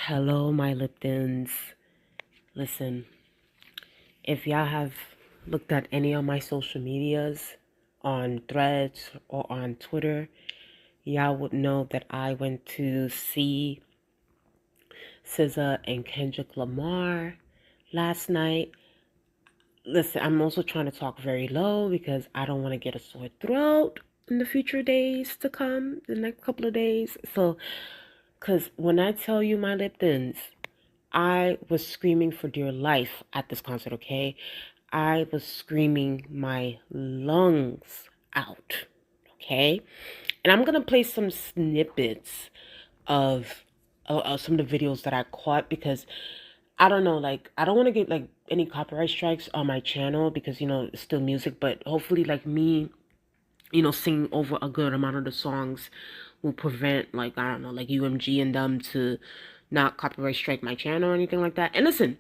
Hello, my Liptons. Listen, if y'all have looked at any of my social medias on Threads or on Twitter, y'all would know that I went to see SZA and Kendrick Lamar last night. Listen, I'm also trying to talk very low because I don't want to get a sore throat in the future days to come, the next couple of days. So, because when I tell you, my Liptons, I was screaming for dear life at this concert, okay? I was screaming my lungs out, okay? And I'm gonna play some snippets of some of the videos that I caught because I don't know, like, I don't want to get like any copyright strikes on my channel because it's still music, but hopefully, like, me, singing over a good amount of the songs will prevent, like, I don't know, like UMG and them to not copyright strike my channel or anything like that. And listen,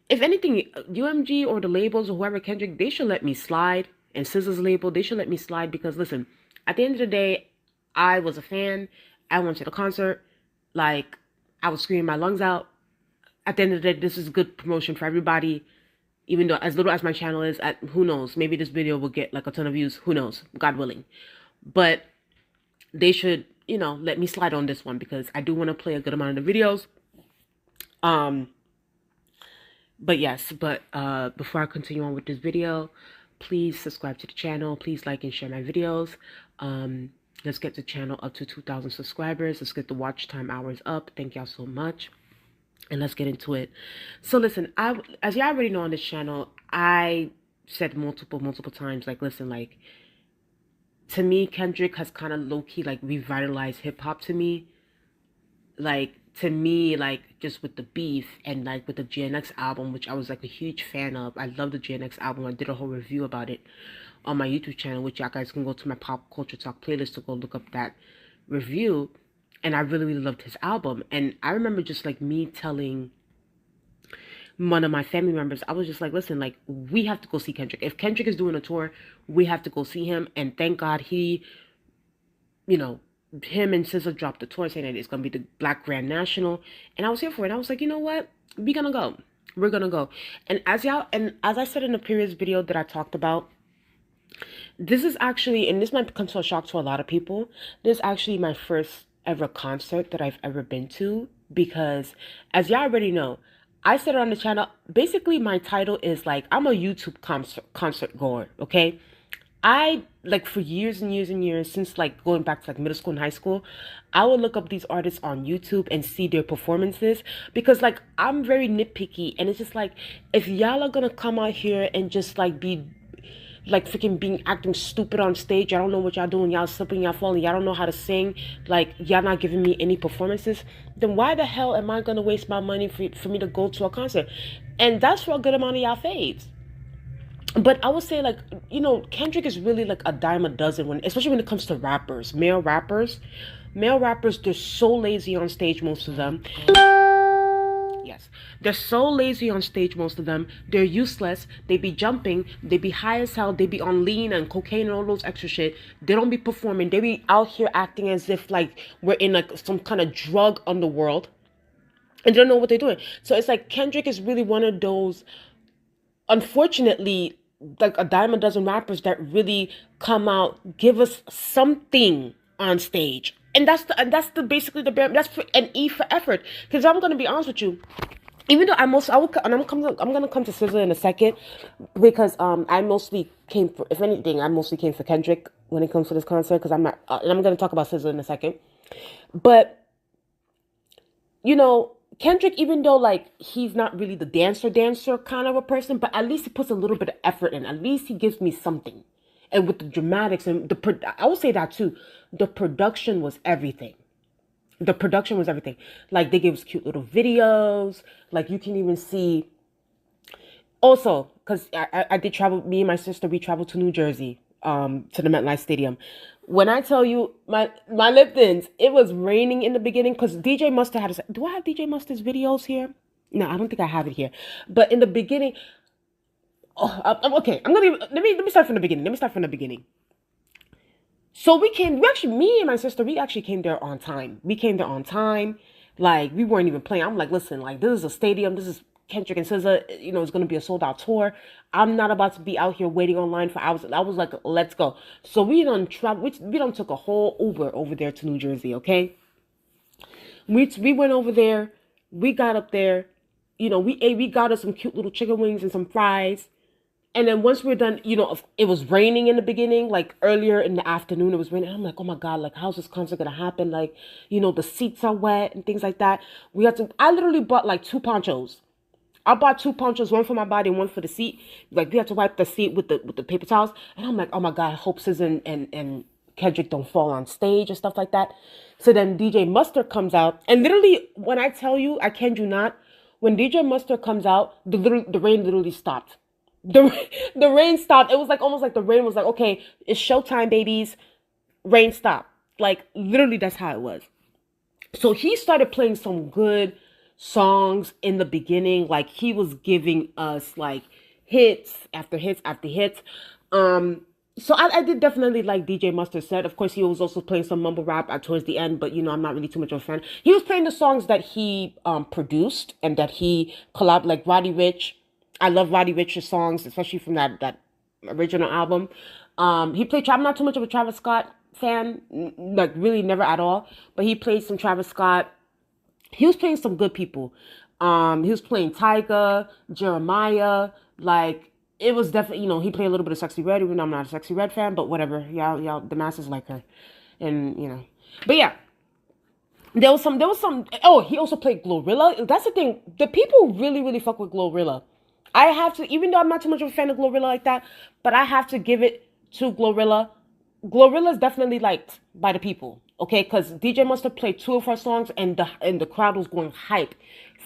if anything, UMG or the labels or whoever, Kendrick, they should let me slide. And SZA's label, they should let me slide because listen, at the end of the day, I was a fan. I went to the concert. Like, I was screaming my lungs out. At the end of the day, this is good promotion for everybody. Even though as little as my channel is, who knows? Maybe this video will get like a ton of views. Who knows? God willing. But they should, let me slide on this one because I do want to play a good amount of the videos. But yes, before I continue on with this video, please subscribe to the channel. Please like and share my videos. Let's get the channel up to 2,000 subscribers. Let's get the watch time hours up. Thank y'all so much. And let's get into it. So listen, as you already know on this channel, I said multiple times, like, listen, like, to me, Kendrick has kind of low-key, like, revitalized hip-hop to me. Like, to me, like, just with the beef and, like, with the GNX album, which I was, like, a huge fan of. I love the GNX album. I did a whole review about it on my YouTube channel, which y'all guys can go to my Pop Culture Talk playlist to go look up that review. And I really loved his album. And I remember just, like, me telling one of my family members, I was just like, listen, like, we have to go see Kendrick. If Kendrick is doing a tour, we have to go see him. And thank God him and SZA dropped the tour saying that it's going to be the Black Grand National. And I was here for it. I was like, you know what? We're going to go. We're going to go. And as I said in the previous video that I talked about, this is actually, and this might come to a shock to a lot of people, this is actually my first ever concert that I've ever been to, because as y'all already know, I said it on the channel, basically my title is like, I'm a YouTube concert goer, okay? I, like, for years and years, since, like, going back to, like, middle school and high school, I would look up these artists on YouTube and see their performances because, like, I'm very nitpicky, and it's just like, if y'all are gonna come out here and just, like, be like freaking acting stupid on stage, y'all don't know what y'all doing, y'all slipping, y'all falling, y'all don't know how to sing, like, y'all not giving me any performances, then why the hell am I gonna waste my money for me to go to a concert? And that's for a good amount of y'all faves. But I would say, like, Kendrick is really like a dime a dozen especially when it comes to rappers, male rappers. They're so lazy on stage, most of them. Yes, they're so lazy on stage, most of them. They're useless. They be jumping. They be high as hell. They be on lean and cocaine and all those extra shit. They don't be performing. They be out here acting as if, like, we're in, like, some kind of drug underworld. And they don't know what they're doing. So it's like Kendrick is really one of those, unfortunately, like, a dime a dozen rappers that really come out, give us something on stage. And that's basically the bare, that's for an E for effort. Because I'm gonna be honest with you, even though I'm gonna come to SZA in a second, because I mostly came for, if anything, I mostly came for Kendrick when it comes to this concert, because I'm not, and I'm gonna talk about SZA in a second, but Kendrick, even though, like, he's not really the dancer kind of a person, but at least he puts a little bit of effort in. At least he gives me something. And with the dramatics and I would say that too. The production was everything. Like, they gave us cute little videos. Like, you can even see. Also, because I did travel, me and my sister, we traveled to New Jersey, to the MetLife Stadium. When I tell you, my Liptons, it was raining in the beginning because DJ Mustard had do I have DJ Mustard's videos here? No, I don't think I have it here. But in the beginning, okay, let me start from the beginning. So me and my sister, we actually came there on time. Like, we weren't even playing. I'm like, listen, like, this is a stadium. This is Kendrick and SZA. You know, it's going to be a sold out tour. I'm not about to be out here waiting online for hours. I was like, let's go. So we done travel. We done took a whole Uber over there to New Jersey, okay? We went over there. We got up there. You know, we got us some cute little chicken wings and some fries. And then once we're done, you know, it was raining in the beginning, like earlier in the afternoon, it was raining. I'm like, oh my God, like, how's this concert gonna happen? Like, you know, the seats are wet and things like that. I literally bought like 2 ponchos. I bought 2 ponchos, one for my body and one for the seat. Like, we had to wipe the seat with the paper towels. And I'm like, oh my God, I hope SZA and Kendrick don't fall on stage and stuff like that. So then DJ Mustard comes out. And literally, when I tell you, I kid you not, when DJ Mustard comes out, the rain literally stopped. The rain stopped. It was like almost like the rain was like, okay, it's showtime, babies. Rain stop. Like, literally, that's how it was. So he started playing some good songs in the beginning. Like, he was giving us like hits after hits after hits. So I did definitely like DJ Mustard set. Of course, he was also playing some mumble rap towards the end, but you know, I'm not really too much of a fan. He was playing the songs that he produced and that he collabed, like Roddy Ricch. I love Roddy Ricch's songs, especially from that original album. He played. I'm not too much of a Travis Scott fan, like really never at all. But he played some Travis Scott. He was playing some good people. He was playing Tyga, Jeremiah. Like, it was definitely, you know, he played a little bit of Sexy Red, even though I'm not a Sexy Red fan. But whatever, y'all, the masses like her, and you know. But yeah. There was some. Oh, he also played Glorilla. That's the thing. The people really, really fuck with Glorilla. I have to, even though I'm not too much of a fan of Glorilla like that, but I have to give it to Glorilla. Glorilla is definitely liked by the people, okay? Because DJ Mustard played 2 of her songs, and the crowd was going hype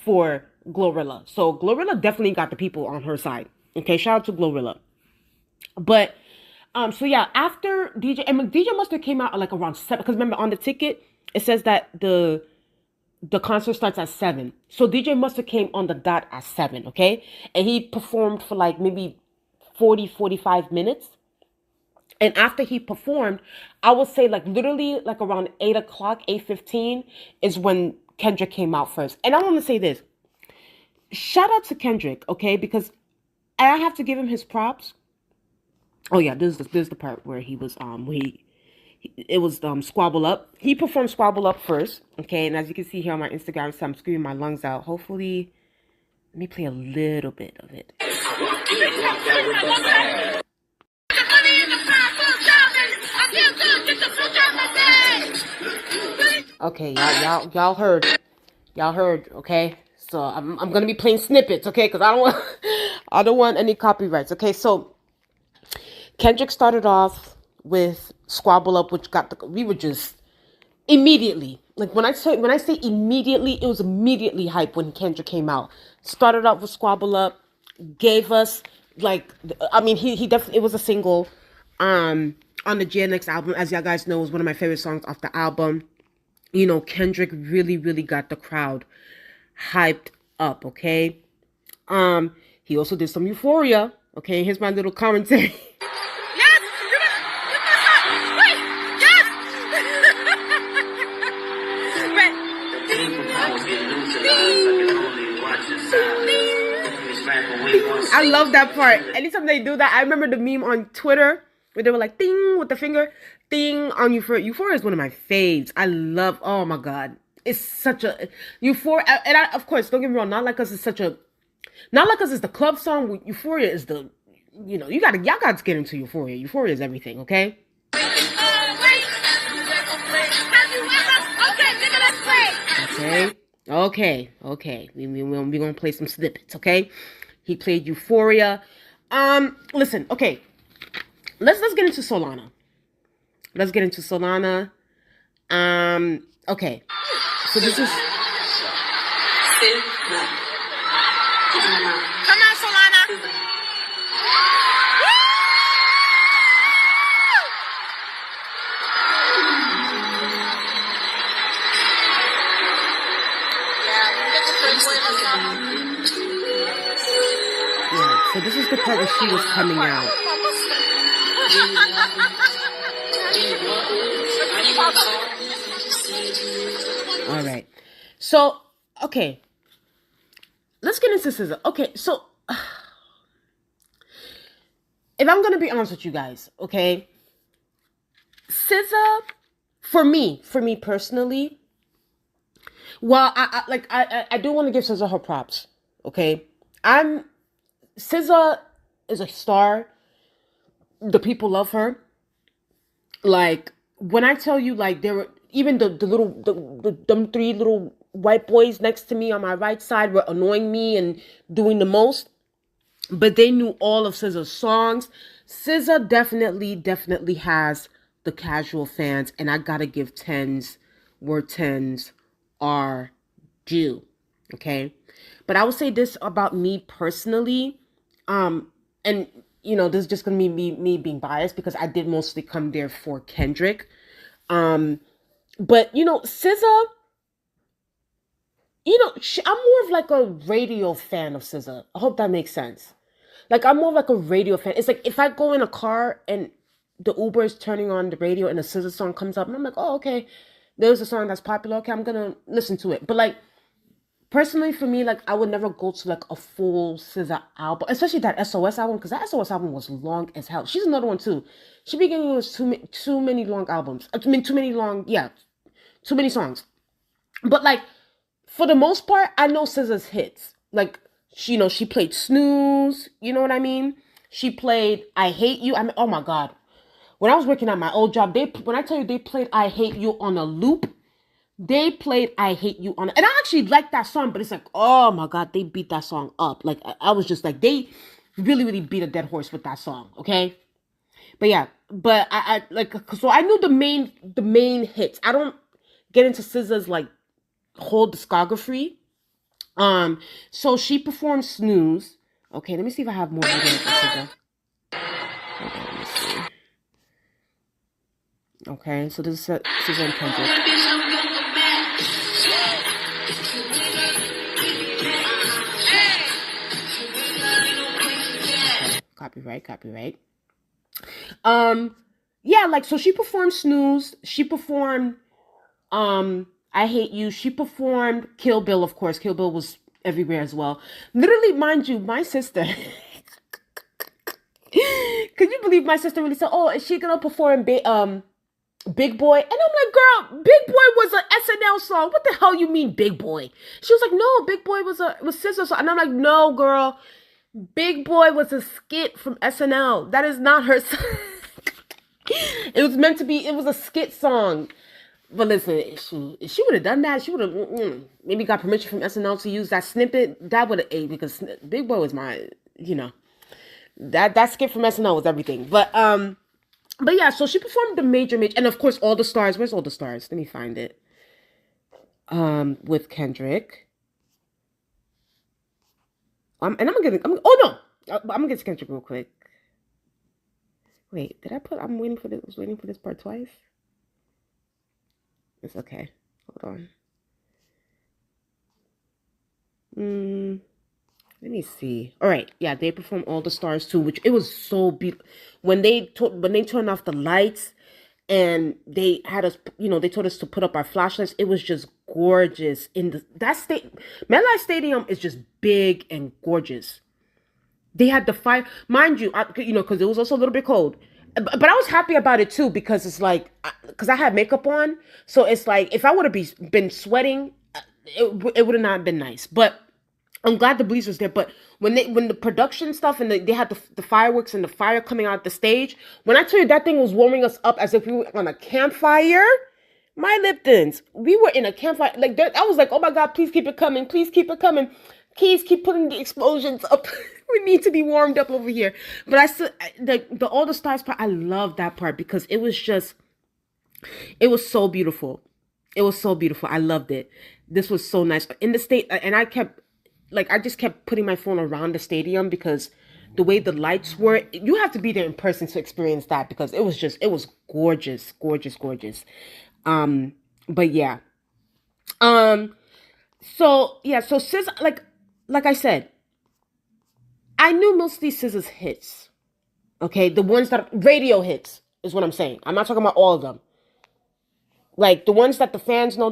for Glorilla. So Glorilla definitely got the people on her side. Okay, shout out to Glorilla. But so yeah, after DJ Mustard came out like around 7, because remember on the ticket it says that the concert starts at 7. So DJ Mustard came on the dot at 7, okay? And he performed for like maybe 45 minutes. And after he performed, I would say like literally like around 8 o'clock, 8:15 is when Kendrick came out first. And I want to say this. Shout out to Kendrick, okay? Because I have to give him his props. Oh yeah, this is the part where he was it was Squabble Up. He performed Squabble Up first, okay? And as you can see here on my Instagram, so I'm screaming my lungs out. Hopefully, let me play a little bit of it. Okay, y'all heard, okay? So I'm gonna be playing snippets, okay? Because I don't want any copyrights, okay? So Kendrick started off with Squabble Up, which we were just immediately, like when I say immediately, it was immediately hype when Kendrick came out. Started off with Squabble Up, gave us like, I mean, he definitely, it was a single on the GNX album. As y'all guys know, it was one of my favorite songs off the album. You know, Kendrick really, really got the crowd hyped up, okay? He also did some Euphoria, okay? Here's my little commentary. I love that part. Anytime they do that, I remember the meme on Twitter where they were like, ding, with the finger, ding, on Euphoria. Euphoria is one of my faves. I love, oh my God. It's such a, Euphoria, and of course, don't get me wrong, not like us is the club song. Euphoria is the, you know, y'all got to get into Euphoria. Euphoria is everything, okay? Okay. We're gonna play some snippets, okay? He played Euphoria. Listen, okay. Let's get into Solana. Okay. So this is. Come on, Solana. Yeah, so this is the part where she was coming out. All right. So, okay, let's get into SZA. Okay, so if I'm gonna be honest with you guys, okay, SZA, for me personally, well, I do want to give SZA her props. Okay, I'm SZA is a star. The people love her. Like when I tell you, like there were even the little them three little white boys next to me on my right side were annoying me and doing the most, but they knew all of SZA's songs. SZA definitely has the casual fans, and I gotta give tens where tens are due. Okay, but I would say this about me personally, and this is just gonna be me being biased because I did mostly come there for Kendrick. But SZA, I'm more of like a radio fan of SZA. I hope that makes sense. Like I'm more of like a radio fan. It's like if I go in a car and the Uber is turning on the radio and a SZA song comes up, and I'm like, oh, okay, there's a song that's popular. Okay, I'm gonna listen to it. But like personally, for me, like I would never go to like a full SZA album, especially that SOS album, because that SOS album was long as hell. She's another one too. She began with too many long albums. I mean, too many songs. But like for the most part, I know SZA's hits. Like she played Snooze. You know what I mean? She played I Hate You. I mean, oh my god. When I was working at my old job, when I tell you they played I Hate You on a loop, they played I Hate You on, and I actually like that song, but it's like, oh my god, they beat that song up. Like I was just like, they really beat a dead horse with that song. Okay, but yeah, but I like, so I knew the main hits. I don't get into SZA's like whole discography. So she performed Snooze. Okay, let me see if I have more evidence for SZA. Hold on, let me see. Okay, so this is SZA and Kendrick. Copyright. Yeah, like so she performed Snooze. She performed I Hate You. She performed Kill Bill, of course. Kill Bill was everywhere as well. Literally, mind you, my sister. Can you believe my sister really said, "Oh, is she gonna perform Big Boy?" And I'm like, "Girl, Big Boy was an SNL song. What the hell you mean, Big Boy?" She was like, "No, Big Boy was SZA song." And I'm like, "No, girl, Big Boy was a skit from SNL. That is not her song." It was meant to be. It was a skit song. But listen, if she would have done that, she would have maybe got permission from SNL to use that snippet. That would have aided because Big Boy was my, that skit from SNL was everything. But yeah, so she performed the major, and of course, All the Stars. Where's All the Stars? Let me find it. With Kendrick. I'm gonna get Kendrick real quick. Wait, did I put? I'm waiting for this. I was waiting for this part twice. It's okay. Hold on. Let me see. All right, yeah, they performed All the Stars too, which it was so beautiful. When they turned off the lights, and they had us, they told us to put up our flashlights. It was just gorgeous. MetLife Stadium is just big and gorgeous. They had the fire, mind you, because it was also a little bit cold. But I was happy about it too because it's like, because I had makeup on, so it's like if I would have been sweating, it would have not been nice. But I'm glad the breeze was there. But when the production stuff and they had the fireworks and the fire coming out the stage, when I tell you that thing was warming us up as if we were on a campfire, my Liptons, we were in a campfire. Like I was like, oh my god, please keep it coming, please keep it coming. Keys, keep putting the explosions up. We need to be warmed up over here. But I still, the All the Stars part, I love that part because it was so beautiful. It was so beautiful. I loved it. This was so nice. In the state, and I just kept putting my phone around the stadium because the way the lights were, you have to be there in person to experience that because it was gorgeous. But yeah. So SZA, like I said, I knew most of these SZA's hits. Okay, the ones that radio hits is what I'm saying. I'm not talking about all of them. Like the ones that the fans know.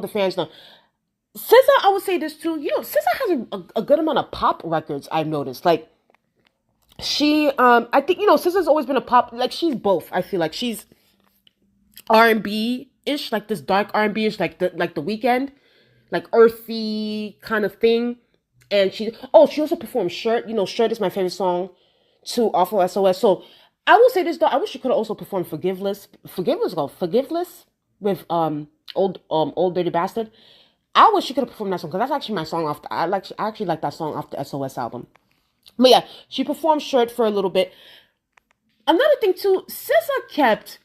SZA, I would say this too. SZA has a good amount of pop records. I've noticed. Like I think SZA's always been a pop. Like she's both. I feel like she's R&B ish, like this dark R&B ish, like the Weekend, like earthy kind of thing. And she also performed Shirt. Shirt is my favorite song too, off of SOS. So I will say this though, I wish she could have also performed Forgiveless with Old Dirty Bastard. I wish she could have performed that song because that's actually my song off. I actually like that song off the SOS album. But yeah, she performed Shirt for a little bit. Another thing too, SZA kept.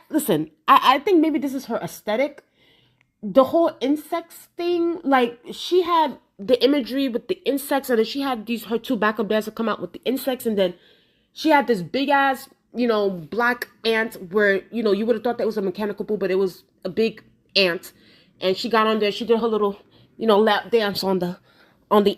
Listen. I think maybe this is her aesthetic. The whole insects thing, like she had the imagery with the insects, and then she had her two backup dancers come out with the insects, and then she had this big ass, black ant where you would have thought that was a mechanical bull, but it was a big ant, and she got on there. She did her little, lap dance on the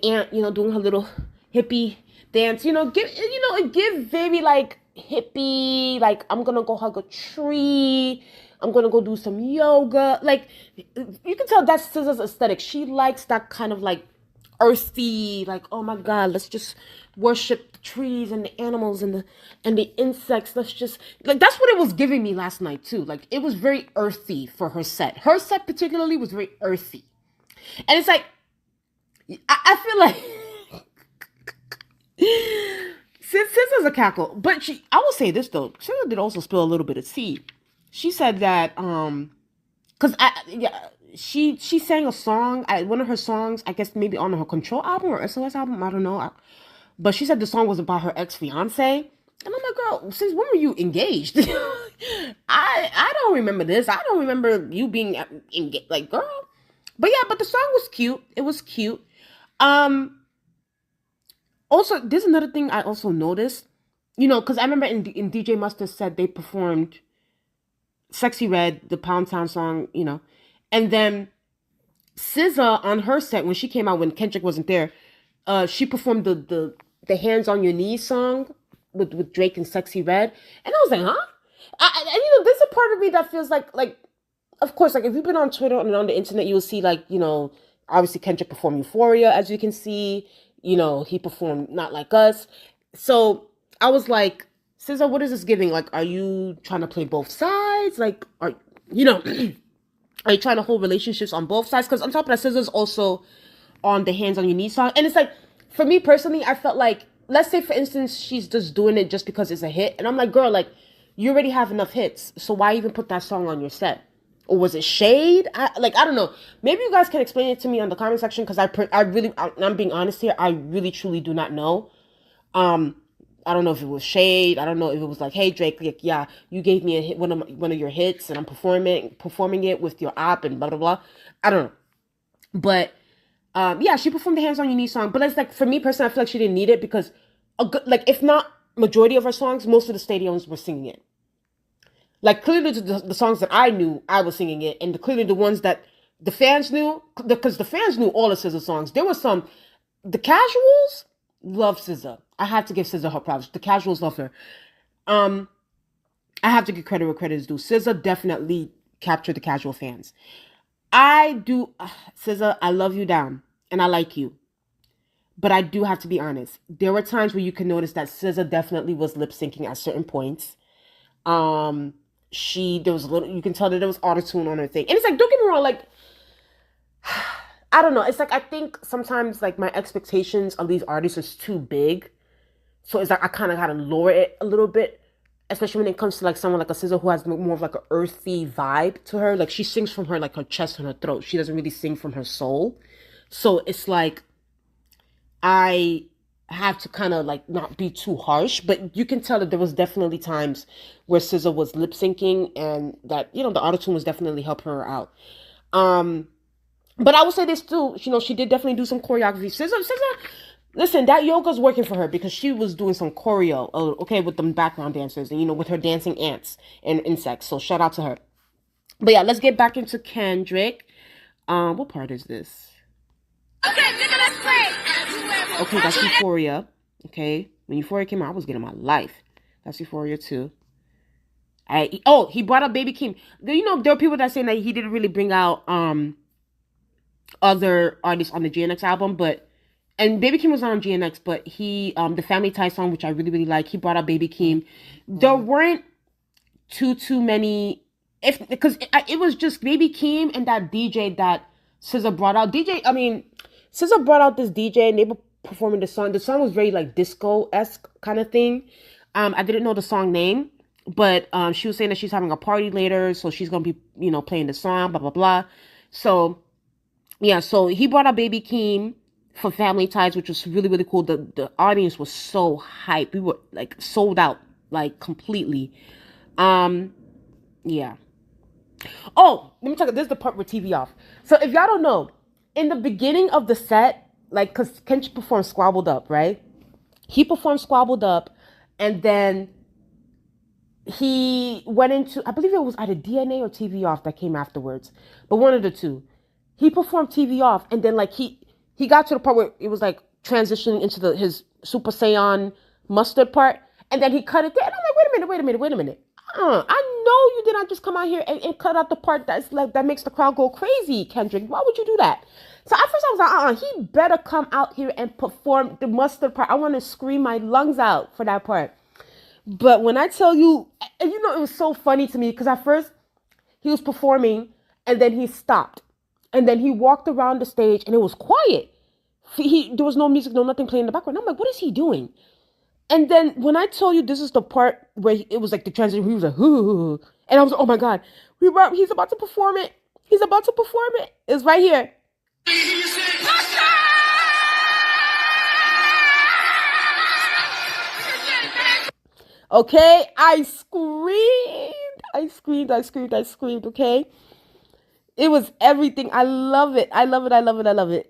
ant, doing her little hippie dance. It give very like hippie, like I'm gonna go hug a tree. I'm gonna go do some yoga. Like you can tell that's SZA's aesthetic. She likes that kind of like earthy, like oh my god, let's just worship the trees and the animals and the insects. Let's just like that's what it was giving me last night too. Like it was very earthy for her set. Her set particularly was very earthy, and it's like I feel like SZA's a cackle, but I will say this though. SZA did also spill a little bit of tea. She said that because she sang a song, one of her songs, I guess maybe on her Control album or SOS album, I don't know. But she said the song was about her ex-fiance. And I'm like, girl, since when were you engaged? I don't remember this. I don't remember you being engaged, like, girl. But yeah, but the song was cute. It was cute. Also, there's another thing I also noticed, because I remember in DJ Mustard said they performed Sexy Red, the Pound Town song, and then SZA on her set when she came out when Kendrick wasn't there, she performed the Hands on Your Knees song with Drake and Sexy Red, and I was like, huh? There's a part of me that feels like, of course, like if you've been on Twitter and on the internet, you will see like, obviously Kendrick performed Euphoria, as you can see, he performed Not Like Us, so I was like, SZA, what is this giving? Like, are you trying to play both sides? Like, are you trying to hold relationships on both sides? Because on top of that, SZA's also on the Hands on Your Knees song. And it's like, for me personally, I felt like, let's say, for instance, she's just doing it just because it's a hit. And I'm like, girl, like, you already have enough hits. So why even put that song on your set? Or was it shade? I don't know. Maybe you guys can explain it to me on the comment section. Because I'm being honest here. I really, truly do not know. I don't know if it was shade. I don't know if it was like, hey Drake, like, yeah, you gave me a hit, one of your hits, and I'm performing it with your op and blah blah blah. I don't know, but yeah, she performed the Hands on Your Knees song. But it's like for me personally, I feel like she didn't need it because like if not majority of her songs, most of the stadiums were singing it. Like clearly the songs that I knew, I was singing it, and clearly the ones that the fans knew, because the fans knew all of SZA songs. There was some, the casuals love SZA. I have to give SZA her props. The casuals love her. I have to give credit where credit is due. SZA definitely captured the casual fans. I do, SZA, I love you down, and I like you. But I do have to be honest. There were times where you can notice that SZA definitely was lip syncing at certain points. There was a little, you can tell that there was autotune on her thing. And it's like, don't get me wrong, like, I don't know. It's like, I think sometimes like my expectations of these artists is too big. So it's like, I kind of got to lower it a little bit, especially when it comes to like someone like a SZA who has more of like an earthy vibe to her. Like she sings from her, like her chest and her throat. She doesn't really sing from her soul. So it's like, I have to kind of like not be too harsh, but you can tell that there was definitely times where SZA was lip syncing and that, the autotune was definitely helping her out. But I would say this too, she did definitely do some choreography. SZA, listen, that yoga's working for her because she was doing some choreo, okay, with them background dancers and, with her dancing ants and insects. So shout out to her. But yeah, let's get back into Kendrick. What part is this? Okay, nigga, let's play. Okay, that's Euphoria. Okay, when Euphoria came out, I was getting my life. That's Euphoria 2. He brought up Baby Keem. You know, there are people that saying that he didn't really bring out other artists on the GNX album, but and Baby Keem was not on GNX, but he the Family Ties song, which I really really like, he brought out Baby Keem. There weren't too many, if because it was just Baby Keem and that DJ that SZA brought out. SZA brought out this DJ and they were performing the song. The song was very like disco-esque kind of thing. I didn't know the song name, but she was saying that she's having a party later, so she's gonna be, playing the song, blah blah blah. So yeah, so he brought out Baby Keem for Family Ties, which was really really cool. The audience was so hyped. We were like sold out like completely. Yeah. Oh, let me tell you, this is the part with TV off. So if y'all don't know, in the beginning of the set, like, because Kendrick performed Squabbled Up, right? He performed Squabbled Up, and then he went into, I believe it was either DNA or TV Off that came afterwards, but one of the two. He performed TV Off, and then, like, he got to the part where it was, like, transitioning into his Super Saiyan mustard part, and then he cut it there, and I'm like, wait a minute. I know you did not just come out here and cut out the part that's like that makes the crowd go crazy, Kendrick. Why would you do that? So at first I was like, he better come out here and perform the mustard part. I want to scream my lungs out for that part. But when I tell you, and it was so funny to me because at first he was performing and then he stopped. And then he walked around the stage and it was quiet. There was no music, no nothing playing in the background. I'm like, what is he doing? And then when I told you this is the part where it was like the transition, he was like, hoo. And I was like, oh my God, he's about to perform it. It's right here. Okay, I screamed, okay? It was everything. I love it.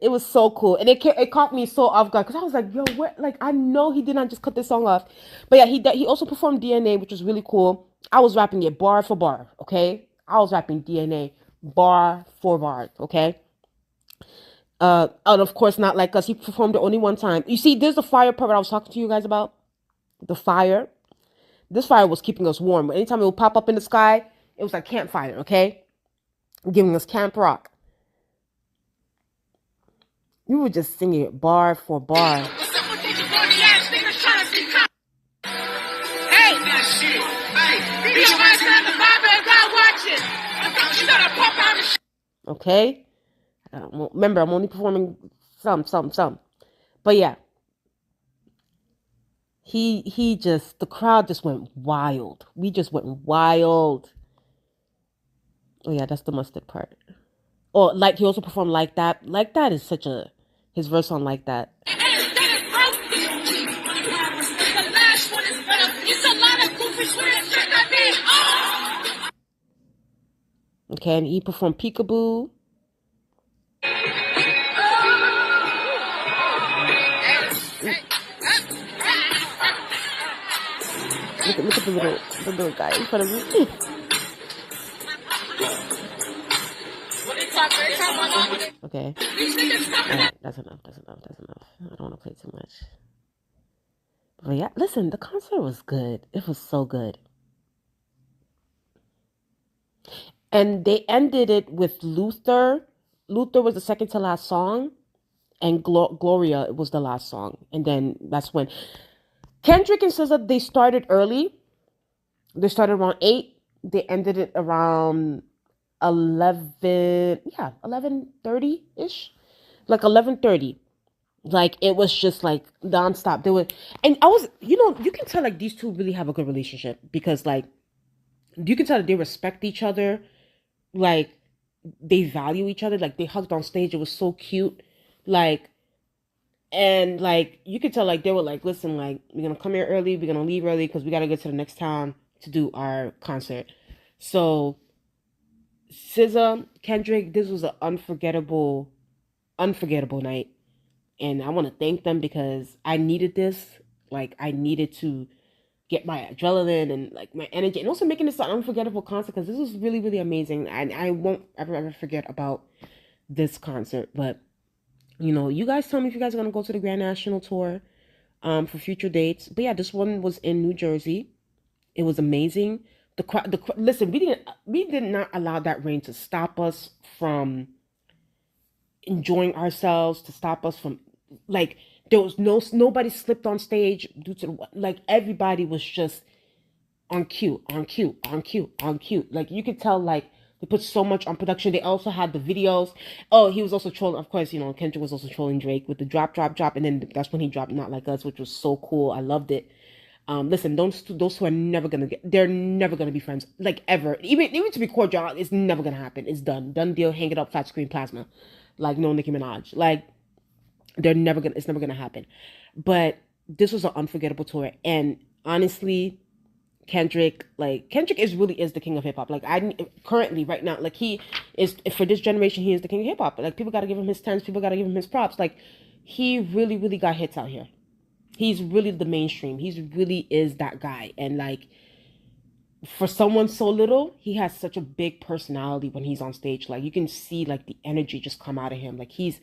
It was so cool. And it caught me so off guard because I was like, yo, what? Like, I know he did not just cut this song off. But yeah, he also performed DNA, which was really cool. I was rapping it bar for bar, okay? I was rapping DNA bar for bar, okay? And of course, not like us. He performed it only one time. You see, there's the fire part that I was talking to you guys about. The fire. This fire was keeping us warm. Anytime it would pop up in the sky, it was like campfire, okay? Giving us camp rock. We were just singing it bar for bar. Hey, that shit. Hey, be your ass down the Bible and God watching. You gotta pop out the shit. Okay. Remember, I'm only performing some. But yeah. The crowd just went wild. We just went wild. Oh yeah, that's the mustard part. Oh, like he also performed Like That. Like That is his verse on Like That. Okay, and he performed Peekaboo. Look at the little guy in front of me. Okay. Alright, that's enough. I don't want to play too much. But yeah, listen, the concert was good. It was so good. And they ended it with Luther. Luther was the second to last song. And Gloria was the last song. And then that's when Kendrick and SZA, they started early. They started around 8. They ended it around 11:30-ish. Like 11:30. Like it was just like nonstop. And I was, you can tell like these two really have a good relationship because like you can tell that they respect each other. Like they value each other. Like they hugged on stage. It was so cute. Like, and like you could tell like they were like, listen, like we're gonna come here early, we're gonna leave early because we gotta get to the next town to do our concert. So SZA, Kendrick, this was an unforgettable night. And I want to thank them because I needed this. Like I needed to get my adrenaline and like my energy, and also making this an unforgettable concert because this was really, really amazing. And I won't ever forget about this concert. But you guys tell me if you guys are gonna go to the Grand National Tour for future dates. But yeah, this one was in New Jersey. It was amazing. Listen, we did not allow that rain to stop us from enjoying ourselves, to stop us from, like, there was nobody slipped on stage due to like, everybody was just on cue, on cue, on cue, on cue. Like, you could tell, like, they put so much on production. They also had the videos. Oh, he was also trolling, of course, Kendrick was also trolling Drake with the drop, drop, drop, and then that's when he dropped Not Like Us, which was so cool. I loved it. Listen, those who are never gonna they're never gonna be friends, like, ever. Even to be cordial, it's never gonna happen. It's done deal. Hang it up, flat screen plasma, like, no Nicki Minaj. Like, it's never gonna happen. But this was an unforgettable tour, and honestly, Kendrick is the king of hip hop. Like, I currently right now, like, he is, for this generation, he is the king of hip hop. Like, people gotta give him his tens. People gotta give him his props. Like, he really, really got hits out here. He's really the mainstream. He's really is that guy. And, like, for someone so little, he has such a big personality when he's on stage. Like, you can see, like, the energy just come out of him. Like, he's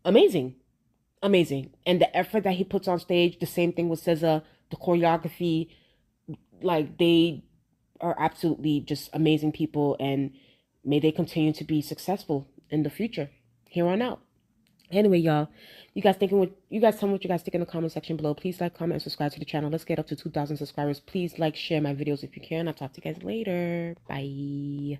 amazing. Amazing. And the effort that he puts on stage, the same thing with SZA, the choreography, like, they are absolutely just amazing people, and may they continue to be successful in the future, here on out. Anyway, y'all, you guys tell me what you guys think in the comment section below. Please like, comment, and subscribe to the channel. Let's get up to 2,000 subscribers. Please like, share my videos if you can. I'll talk to you guys later. Bye.